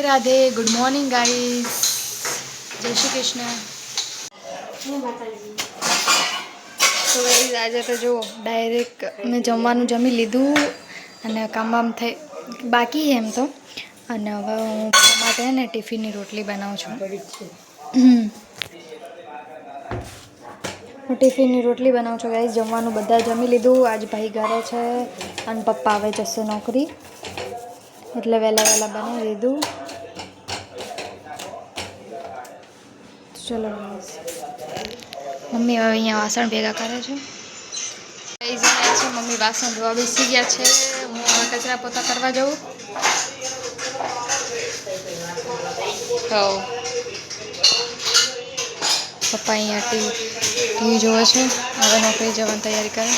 Radhe good morning guys जय श्री कृष्ण। तो guys आज तो जो डायरेक्ट मैं जमवानुं जमी लीधुं अने काम बाम थई बाकी है एम तो अने हवे हूँ माटे ने टिफिननी रोटली बनावुं छुं। हूँ टिफिननी रोटली बनावुं छुं गाइस। जमवानुं बधा जमी लीधुं। आज भाई घरे छे अने पप्पा आवे जशे नौकरी એટલે વહેલા વહેલા બનાવી દીધું। ચલો મમ્મી હવે અહીંયા વાસણ ભેગા કરે છે। મમ્મી વાસણ ધોવા બેસી ગયા છે। હું હવે કચરા પોતા કરવા જાઉં। પપ્પા અહીંયા ટીવી જોવે છે। હવે નોકરી જવાની તૈયારી કરે।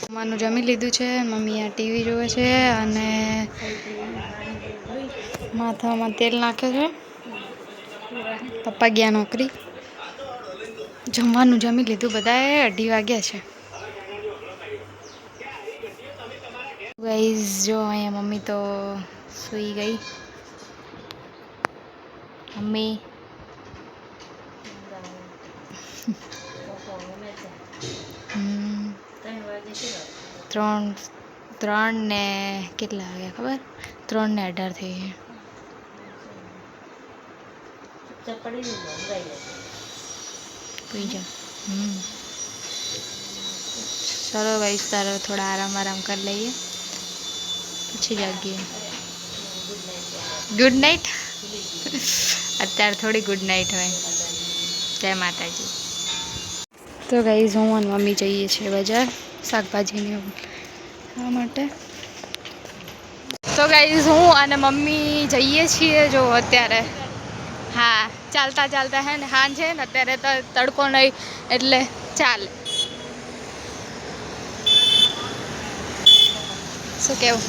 જમવાનું જમી લીધું છે। મમ્મી આ ટીવી જોવે છે અને માથામાં તેલ નાખે છે। પપ્પા ગયા નોકરી। જમવાનું જમી લીધું બધાએ। 2:30 વાગ્યા છે। ગાઈઝ જો અહીંયા મમ્મી તો સૂઈ ગઈ। મમ્મી 3 ને કેટલા વાગ્યા ખબર? 3 ને 18 થઈ ગયા। चलो भाई तारा थोड़ा आराम कर लीए पछी जागिए। गुड नाइट अत्यार थोड़ी गुड नाइट है। जय माता जी। तो गाइज हूँ और मम्मी जाइए छे बजार शाकभाजी ने खावा माटे। तो गाइज हूँ और मम्मी जाइए छे जो अत्यारे हाँ चालता चालता है ने हांज है ने अत्यारे तो तड़को नहीं एटले चाले शू कहूँ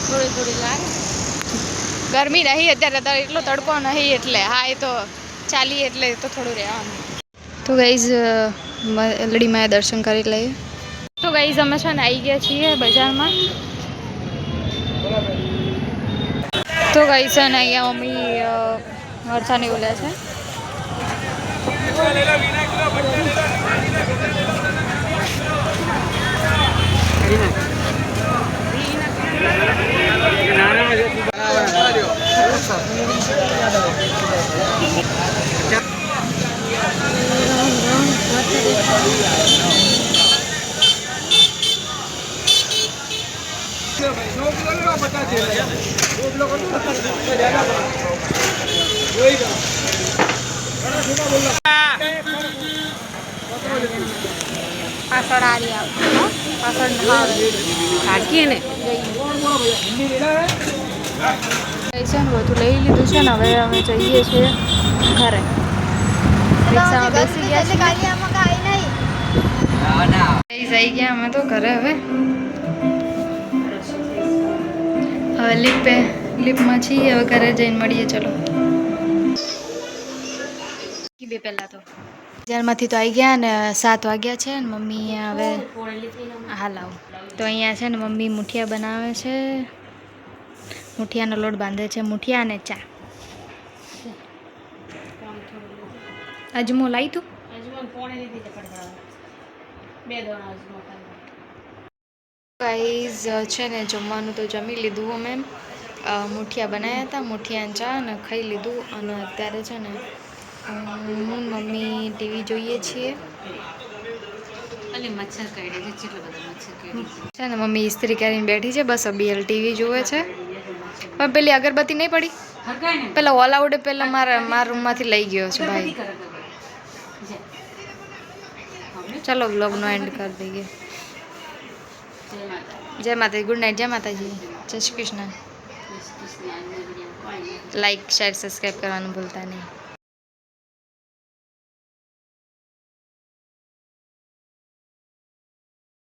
थोड़ी थोड़ी लागे गर्मी नहीं अत्यारे तो एटलो तड़को नहीं एटले हाँ ये तो चाली एटले तो थोड़ू रहेवानुं। तो गाइज लड़ी माए दर्शन करी लईए। तो गाइज अमे छे ने आई गया छीए बजार में। तो गाइज छे ने अहींया मम्मी मरचानी उले छे। पासड़ आ रही पासड़ काटकी ने બધું લઈ લીધું છે ને હવે અમે જઈએ છીએ ઘરે। રિક્ષામાં બેસી ગયા છે। આવી ગયા અમે તો ઘરે। હવે લિફ્ટમાં છીએ। હવે ઘરે જઈને મળીએ। ચલો બે પહેલા તો બજારમાંથી તો આવી ગયા ને 7 વાગ્યા છે ને મમ્મી હવે હા લાવ તો અહીંયા છે ને મમ્મી મુઠિયા બનાવે છે। મુઠિયાનો લોટ બાંધે છે। મુઠિયા અને ચા। અજમો લાવી તું ગાઈઝ છે ને જમવાનું તો જમી લીધું અમે। મુઠિયા બનાવ્યા હતા। મુઠિયા અને ચા ને ખાઈ લીધું અને અત્યારે છે ને હું મમ્મી ટીવી જોઈએ છીએ। છે ને મમ્મી ઇસ્ત્રી કરીને બેઠી છે। બસ અબીએલ ટીવી જોવે છે। પણ પેલી અગરબત્તી નહીં પડી પેલા ઓલ આઉટ પેલા મારા રૂમમાંથી લઈ ગયો છે ભાઈ। चलो व्लॉग नो एंड कर दीजिए। जय माता गुड नाइट। जय माता जी जय Shri Krishna. Like share subscribe करना भूलता नहीं।